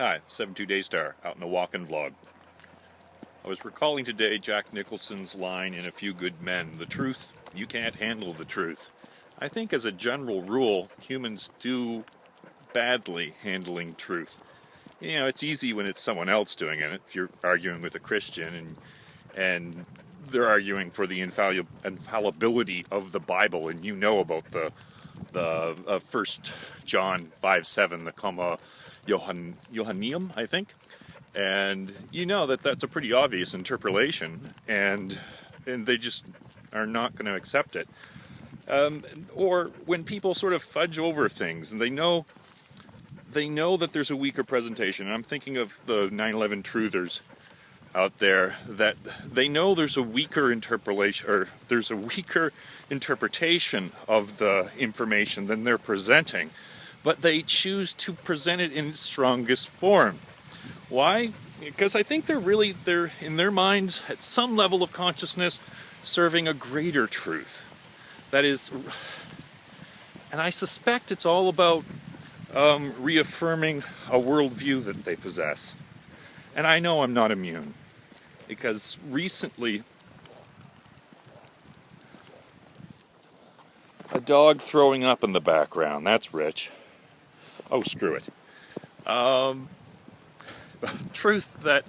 Hi, 72daystar, out in the walking vlog. I was recalling today Jack Nicholson's line in A Few Good Men, the truth, you can't handle the truth. I think as a general rule, humans do badly handling truth. You know, it's easy when it's someone else doing it. If you're arguing with a Christian and they're arguing for the infallibility of the Bible, and you know about the 1 John 5:7, the comma Johanneum, I think, and you know that that's a pretty obvious interpolation, and they just are not going to accept it. Or when people sort of fudge over things, and they know that there's a weaker presentation. And I'm thinking of the 9/11 truthers out there, that they know there's a weaker interpolation, or there's a weaker interpretation of the information than they're presenting, but they choose to present it in its strongest form. Why? Because I think they're in their minds, at some level of consciousness, serving a greater truth. That is, and I suspect it's all about reaffirming a worldview that they possess. And I know I'm not immune, because recently a dog throwing up in the background, that's rich. Oh, screw it. Truth that,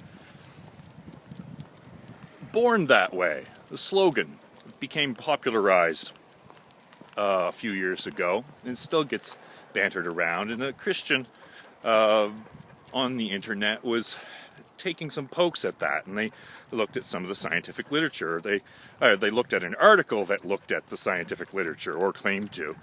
born that way, the slogan became popularized a few years ago and still gets bantered around, and a Christian on the internet was taking some pokes at that, and they looked at some of the scientific literature. They looked at an article that looked at the scientific literature, or claimed to,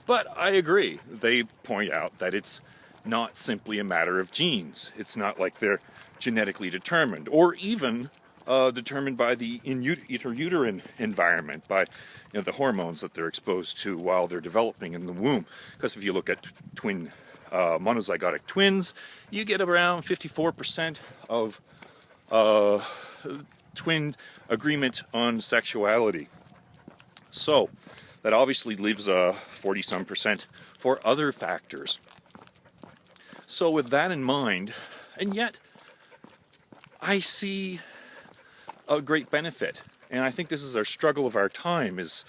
but I agree. They point out that it's not simply a matter of genes. It's not like they're genetically determined, or even determined by the intrauterine environment, by the hormones that they're exposed to while they're developing in the womb. Because if you look at monozygotic twins, you get around 54% of twin agreement on sexuality. So that obviously leaves 40-some% for other factors. So with that in mind, and yet I see a great benefit, and I think this is our struggle of our time, is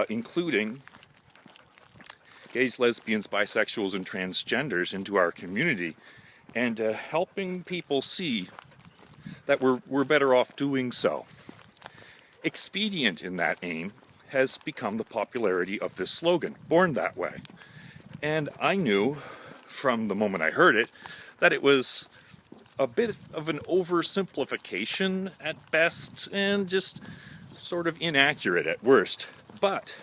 including gays, lesbians, bisexuals, and transgenders into our community, and helping people see that we're better off doing so. Expedient in that aim has become the popularity of this slogan, born that way. And I knew from the moment I heard it that it was a bit of an oversimplification at best, and just sort of inaccurate at worst. But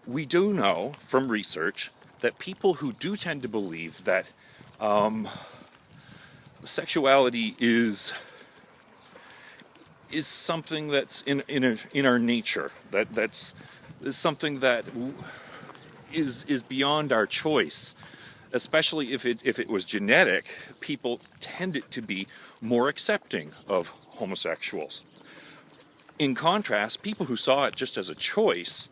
we do know from research that people who do tend to believe that sexuality is something that's in our nature, that's something that is beyond our choice. Especially if it was genetic, people tended to be more accepting of homosexuals. In contrast, people who saw it just as a choice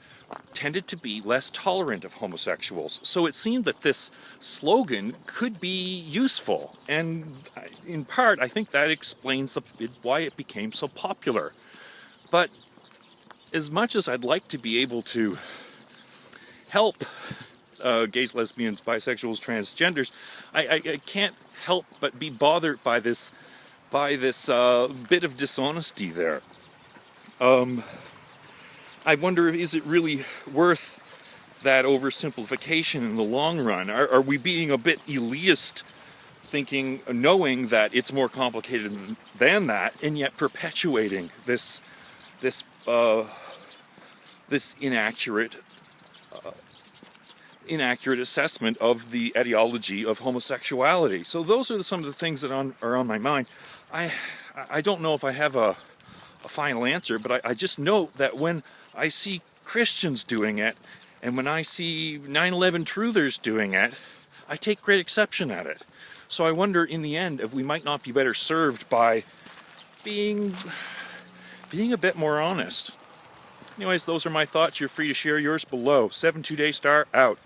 tended to be less tolerant of homosexuals. So it seemed that this slogan could be useful, and in part, I think that explains why it became so popular. But as much as I'd like to be able to help gays, lesbians, bisexuals, transgenders, I can't help but be bothered by this bit of dishonesty there. I wonder, is it really worth that oversimplification in the long run? Are we being a bit elitist, knowing that it's more complicated than that, and yet perpetuating this inaccurate assessment of the etiology of homosexuality? So those are some of the things that are on my mind. I don't know if I have a final answer, but I just know that when I see Christians doing it, and when I see 9/11 truthers doing it, I take great exception at it. So I wonder, in the end, if we might not be better served by being a bit more honest. Anyways, those are my thoughts. You're free to share yours below. 72daystar out.